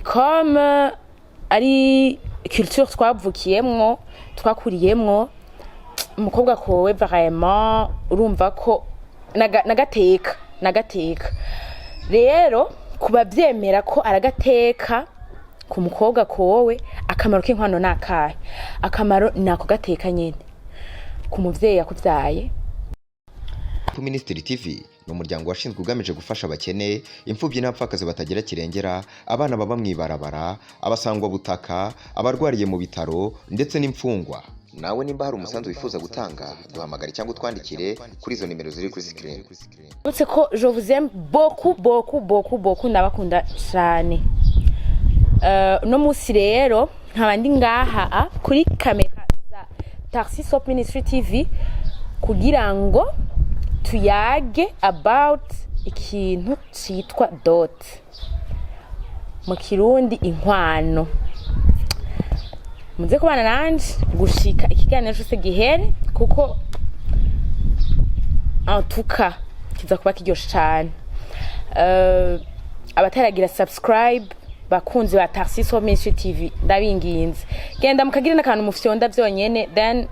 comme ari culture twavukiyemwo twakuriyemwo umukobwa kowe vraiment urumva ko nagateka rero kuba byemera ko aragateka ku mukobwa kowe akamaro k'inkwano nakahe akamaro nako gateka nyene ku muvyeyi yakuvyaye. Ministry TV ni umuryango washinzwe ugamije gufasha abakene, imfubyi n'abapfakazi batagira kirengera, abana baba mwibarabara, abasangwa butaka, abarwariye mu bitaro ndetse n'imfungwa. Nawe nimba hari umusanzu wifuza gutanga duhamagare cyangwa utwandikire kuri izo nimero ziri kuri screen. Uretse ko je vous aime beaucoup ndabakunda cyane. No musi rero nkabandi ngaha kuri kamera za Tarsis Hope Ministry TV kugira ngo tuyage about ikintu citwa dot mu kirundi inkwano. Muze kubana nanje gushika ikiganiro cyose gihere kuko antuka kiza kuba kiryoshe cyane. Abataragira subscribe bakunzi ba Tarsis Hope Ministry TV ndabinginze genda mukagira nakantu mufyonda byonyene then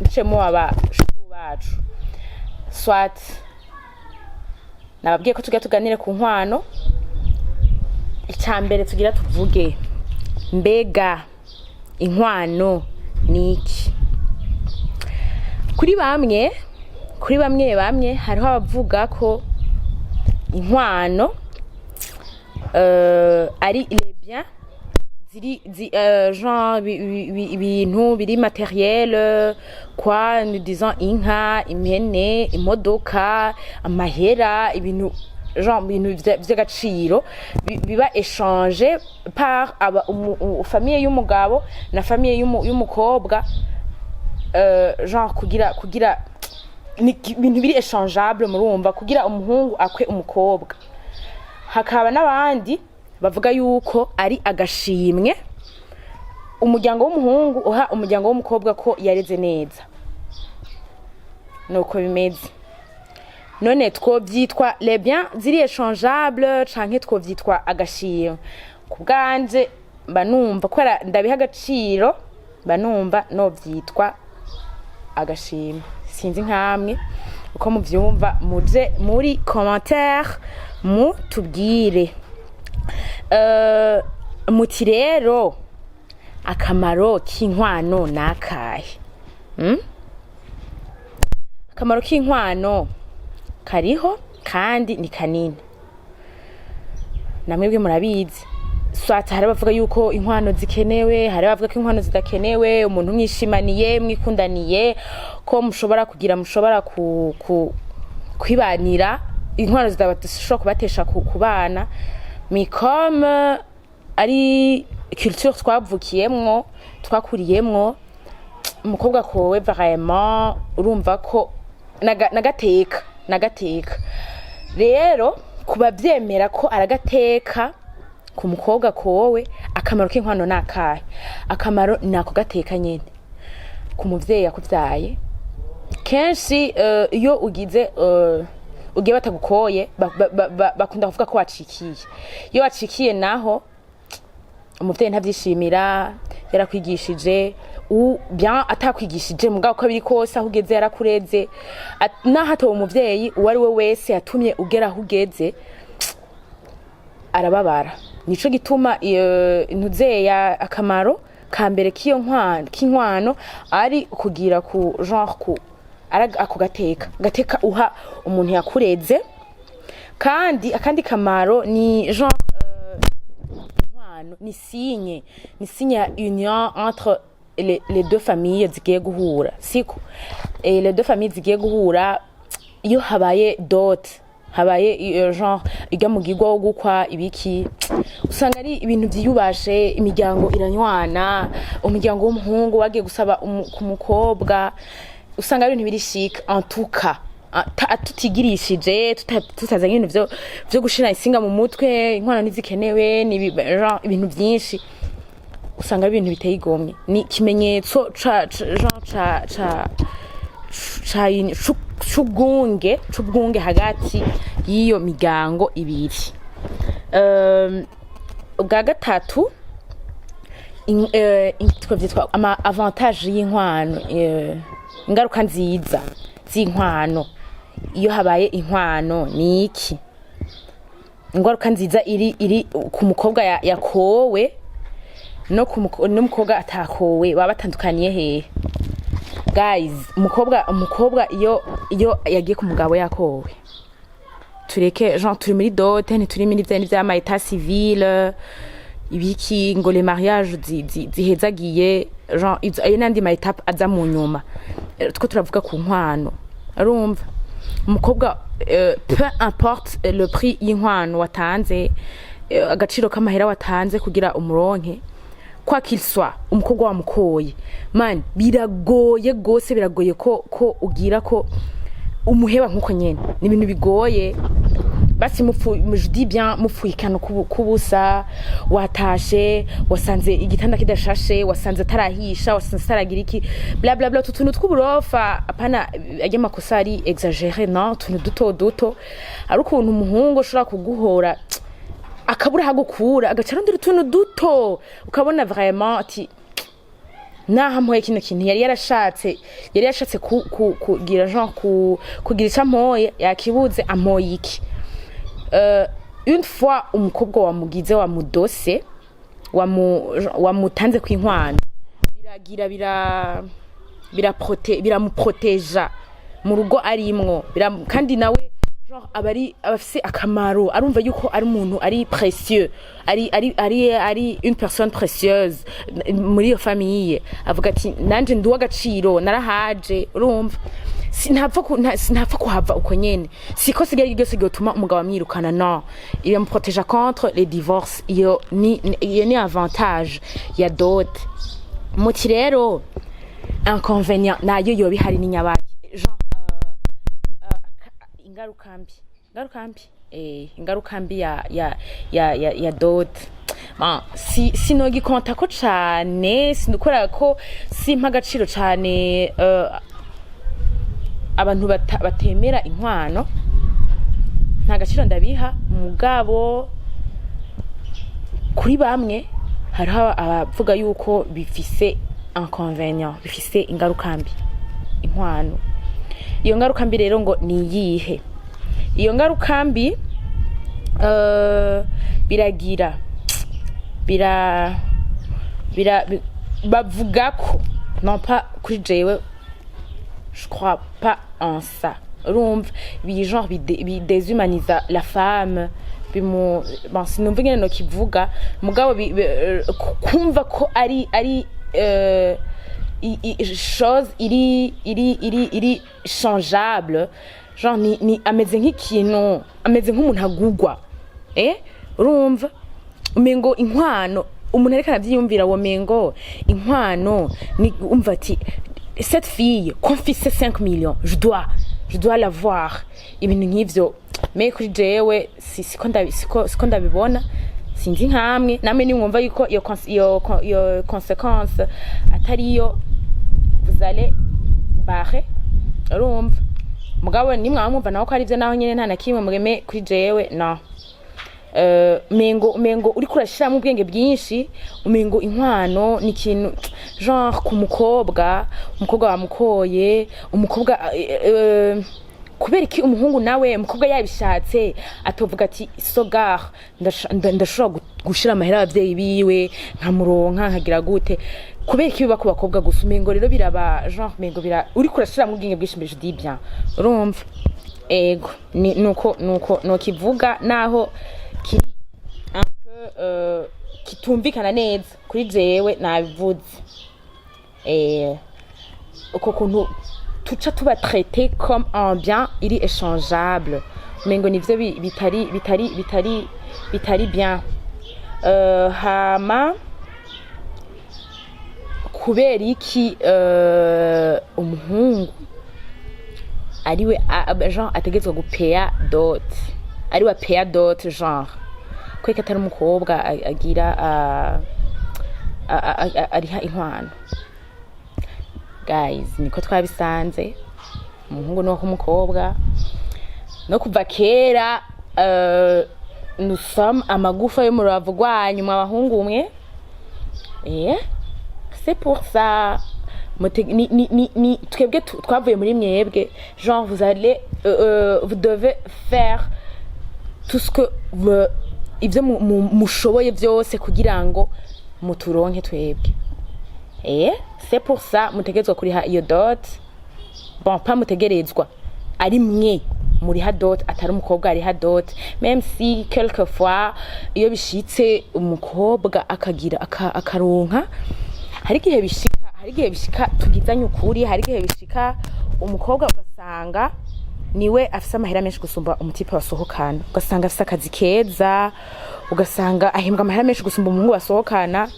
ncemo abashu bacu swat nababwiye ko tuganire ku nkwano. Icyambere tugira tuvuge mbega inkwano niki. Kuri bamwe hariho abavuga ko inkwano ari les biens genre ibintu biri matériel quoi, nous disons inka, impene, imodoka, amahera, ibintu genre ibintu vy'agaciro biba échangé par famille y'umugabo na famille y'umukobwa, genre kugira ibintu biri échangeable murumva kugira umuhungu akwe umukobwa. Hakaba n'abandi bavuga yuko ari agashimwe umuryango w'umuhungu uha umuryango w'umukobwa ko yareze neza. Nuko bimeze. None twovyitwa les biens ziri échangeable canke twovyitwa agashimwe. Kubwanje banumva ko ndabiha agaciro banumva no vyitwa agashimwe. Sinzi nkamwe uko muvyumva muje muri commentaire mutubwire. Muti rero akamaro k'inkwano nakahe? Akamaro k'inkwano kariho kandi ni kanini. Namwebwe murabizi. Swata hari bavuga yuko inkwano zikenewe, hari bavuga ko inkwano zidakenewe, umuntu mwishimaniye mwikundaniye ko mushobora kwibanira inkwano zidashobora kubatesha kubana. Comme ari culture twavukiyemwo twakuriyemwo umukobwa kowe vraiment urumva ko nagateka rero kuba byemera ko aragateka ku mukobwa kowe akamaro k'inkwano nakahe akamaro nako gateka nyene ku muvyeyi yakuvyaye. Kenshi iyo ugize ugiye batagukoye bakunda kuvuga ko wacikiye. Iyo wacikiye naho umuvyeyi ntavyishimira, yarakwigishije bien atakwigishije mugabo ko biri kose aho ugeze yarakureze nahato umuvyeyi uwari we wese yatumye ugera aho ugeze arababara. Nico gituma intuzeya akamaro kambere k'inkwano ari kugira ku genre ku ako gateka uha umuntu yakureze. Kandi akandi kamaro ni genre inkwano ni signe ya union entre les deux familles zigiye guhura siko les deux familles zigiye guhura iyo habaye dot habaye genre iga mugirwa wo gukwa ibiki usanga ari ibintu byiyubashe imiryango iranywana umuryango w'umuhungu wagiye gusaba ku mukobwa usanga ari ibintu biri chic en tout cas tutigirishije tutazanye ibintu byo gushira insinga mu mutwe inkwano nizikenewe ni ibintu byinshi usanga ari ibintu biteye igomwe ni kimenyetso c'ubwunge hagati y'iyo miryango ibiri. ubwa gatatu twavyitwa ama avantage y'inkwano, ingaruka nziza z'inkwano. Iyo habaye inkwano ni iki? Ingaruka nziza iri ku mukobwa yakowe no n'umukobwa atakowe baba batandukaniye hehe? Guys, umukobwa iyo yagiye ku mugabo yakowe, tureke genre turi muri dote, ntituri muri vya ma état civil ibiki ngo les mariages zihezagiye, genre ayo nandi ma étape aza mu nyuma. Two turavuga ku nkwano, urumva umukobwa peu importe le prix y'inkwano watanze, agaciro k'amahera watanze kugira umuronke, quoi qu'il soit umukobwa wamukoye, man biragoye gose, biragoye ko ugira ko umuheba nkuko nyene. Ni ibintu bigoye. Basi je dis bien mufuyikana kubusa, watashe wasanze igitanda kidashashe, wasanze atarahisha, wasanze ataragira iki bla bla bla, tutuntu tw'uburofa. Apana ajya makosa ari exagéré, non, tuntu duto ari ukuntu umuhungu ushobora kuguhora akabura hagukura, agacarondera utuntu duto, ukabona vraiment ati nahampoye kino kintu yari yarashatse kugira genre kugira icampoye yakibuze, ampoye iki. Une fois umukobwa wamugize wamudose wamutanze kw'inkwano, biramuproteja mu rugo arimwo, kandi nawe genre abafise akamaro, arumva yuko ari umuntu ari précieux, ari une personne précieuse muri iyo famille. Avuga ati nanje ndi w'agaciro, narahaje, urumva sinapfa kuhava uko nyene. Siko sigari ryose gituma umugabo amwirukana, non, il me protège contre les divorces. Iyo ni avantage ya dot. Muti rero inconvénient nayo yobi hari n'inyabaki, genre ingaruka mbi ya dot. Sinogikota ko cane, sinukora ko simpa agaciro cane abantu batemera inkwano, nta gaciro ndabiha. Mugabo kuri bamwe hariho abavuga yuko bifise inconvénient, bifise ingaruka mbi inkwano. Iyo ngaruka mbi rero ngo ni yihe? Iyo ngaruka mbi bavuga ko, non pas kuri jewe, je crois pas en ça. Urumva genre déshumanisa la femme, sinumva ngene no kivuga, mugabo kumva ko ari chose iri changeable, genre ni ameze nk'ikintu, ameze nk'umuntu agugwa, urumva umengo inkwano umuntu ariko aravyiyumvira, wo mengo inkwano ni umva ati cette fille confie 5 millions, je dois l'avoir, ibintu nk'ivyo. Me kuri jewe siko ndabibona, sinzi nkamwe namwe ni mwumva yuko iyo conséquence atariyo, vous allez barrer, urumva. Mugabo ni mwamumva naho ko ari byo, naho nyene nta nakimwe mugeme kuri jewe, no. Mengo uri kurashira mu bwenge bwinshi, umengo inkwano ni ikintu genre ku umukobwa wamukoye, umukobwa kubera iki umuhungu nawe umukobwa yabishatse atovuga ati sogar ndashobora gushira amahera abavyeyi biwe nkamuronka nkagira gute, kubera iki biba ku bakobwa gusa. Umengo rero biraba genre mengo uri kurashira mu bwenge bwinshi, je dis bien, urumva. Ego nuko kivuga, naho kiri un peu kitumvikana neza kuri jewe nabivuze. Uko kuntu tuca tuba traité comme un bien iri échangeable, mengo nivyo bitari bien. Hama kubera iki umuhungu ariwe genre ategetswe gupeya dot, ariwe peya dot, genre kweka atari umukobwa agira ariha inkwano. Guys, niko twabisanze, umuhungu no kumukobwa no kuva kera nous sommes amagufa yo mu rubavu rwanyu mw'abahungu mwe. C'est pour ça ni twebwe twavuye muri mwebwe, genre vous allez vous devez faire tout ce que ivyo mushoboye vyose kugira ngo muturonke twebwe. C'est pour ça mutegerezwa kuriha iyo dot. Bon, pas mutegerezwa, ari mwe muri ha dot, atari umukobwa ari ha dot, même si quelquefois iyo bishitse umukobwa akagira akaronka, hari igihe bishika tugizanye ukuri, hari igihe bishika umukobwa ugasanga niwe afise amahera menshi gusumba umutipe basohokana, ugasanga afise akazi keza, ugasanga ahembwa amahera menshi gusumba umuhungu basohokana,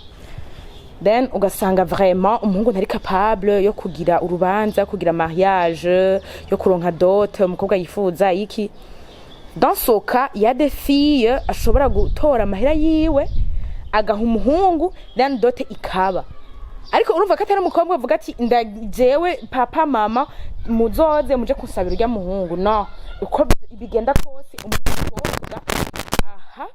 then ugasanga vraiment umuhungu ntari capable yo kugira urubanza, kugira mariage, yo kuronka dot umukobwa yifuza iki. Dans ce cas, il y a des filles ashobora gutora amahera yiwe agaha umuhungu, then dot ikaba. Ariko urumva ko atari umukobwa avuga ati ndajewe papa mama muzoze muje kunsabira urya muhungu. No, uko bigenda kose umukobwa aha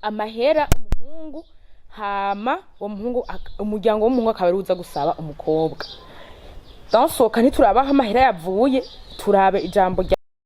amahera umuhungu, hama uwo muhungu umuryango w'umuhungu akabaruza gusaba umukobwa. Dans ce cas, ntiturabaha amahera yavuye, turabe ijambo